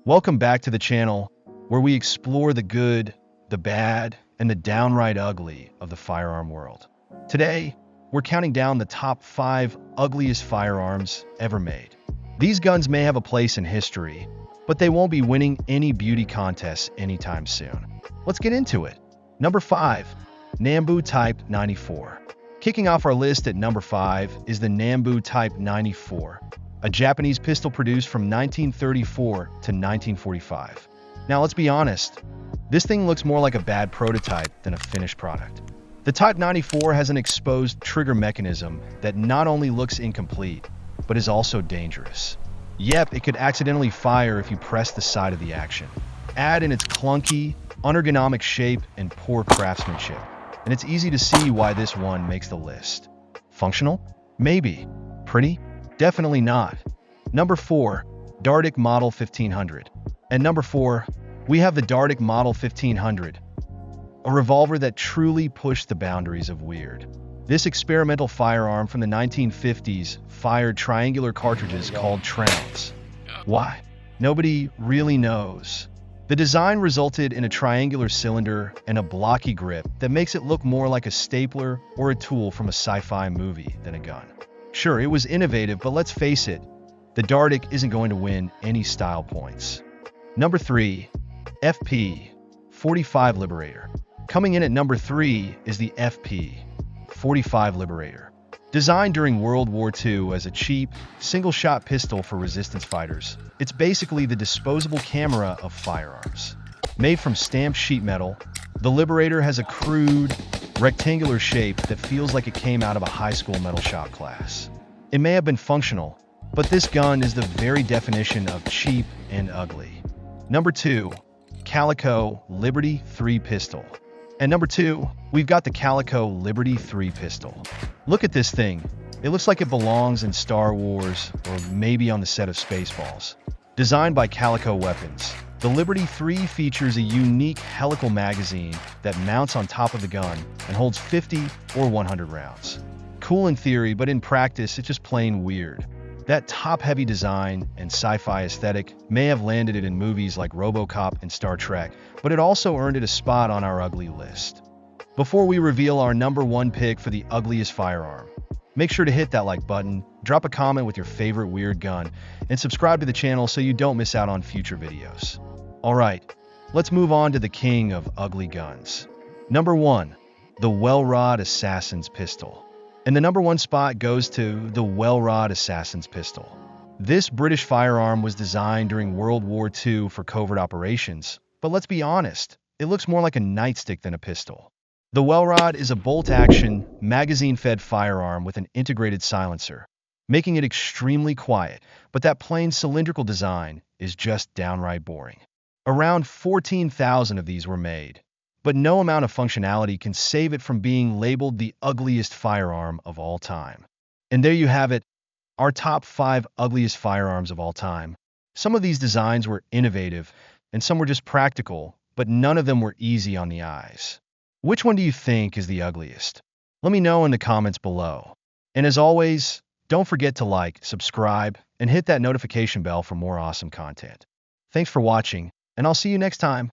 Welcome back to the channel where we explore the good, the bad, and the downright ugly of the firearm world. Today, we're counting down the top 5 ugliest firearms ever made. These guns may have a place in history, but they won't be winning any beauty contests anytime soon. Let's get into it. Number 5. Nambu Type 94. Kicking off our list at number 5 is the Nambu Type 94, a Japanese pistol produced from 1934 to 1945. Now let's be honest, this thing looks more like a bad prototype than a finished product. The Type 94 has an exposed trigger mechanism that not only looks incomplete, but is also dangerous. Yep, it could accidentally fire if you press the side of the action. Add in its clunky, unergonomic shape and poor craftsmanship, and it's easy to see why this one makes the list. Functional? Maybe. Pretty? Definitely not. Number 4. Dardic Model 1500. And number 4, we have the Dardic Model 1500, a revolver that truly pushed the boundaries of weird. This experimental firearm from the 1950s fired triangular cartridges called Trounds. Why? Nobody really knows. The design resulted in a triangular cylinder and a blocky grip that makes it look more like a stapler or a tool from a sci-fi movie than a gun. Sure, it was innovative, but let's face it, the Dardic isn't going to win any style points. Number 3. FP 45 Liberator. Coming in at number 3 is the FP 45 Liberator. Designed during World War II as a cheap, single-shot pistol for resistance fighters, it's basically the disposable camera of firearms. Made from stamped sheet metal, the Liberator has a crude, rectangular shape that feels like it came out of a high school metal shop class. It may have been functional, but this gun is the very definition of cheap and ugly. Number 2. Calico Liberty 3 Pistol. And number 2, we've got the Calico Liberty 3 Pistol. Look at this thing. It looks like it belongs in Star Wars or maybe on the set of Spaceballs. Designed by Calico Weapons, the Liberty 3 features a unique helical magazine that mounts on top of the gun and holds 50 or 100 rounds. Cool in theory, but in practice, it's just plain weird. That top-heavy design and sci-fi aesthetic may have landed it in movies like RoboCop and Star Trek, but it also earned it a spot on our ugly list. Before we reveal our number 1 pick for the ugliest firearm, make sure to hit that like button, drop a comment with your favorite weird gun, and subscribe to the channel so you don't miss out on future videos. Alright, let's move on to the king of ugly guns. Number 1. The Welrod Assassin's Pistol. And the number 1 spot goes to the Welrod Assassin's Pistol. This British firearm was designed during World War II for covert operations, but let's be honest, it looks more like a nightstick than a pistol. The Welrod is a bolt-action, magazine-fed firearm with an integrated silencer, making it extremely quiet, but that plain cylindrical design is just downright boring. Around 14,000 of these were made, but no amount of functionality can save it from being labeled the ugliest firearm of all time. And there you have it, our top 5 ugliest firearms of all time. Some of these designs were innovative, and some were just practical, but none of them were easy on the eyes. Which one do you think is the ugliest? Let me know in the comments below. And as always, don't forget to like, subscribe, and hit that notification bell for more awesome content. Thanks for watching, and I'll see you next time.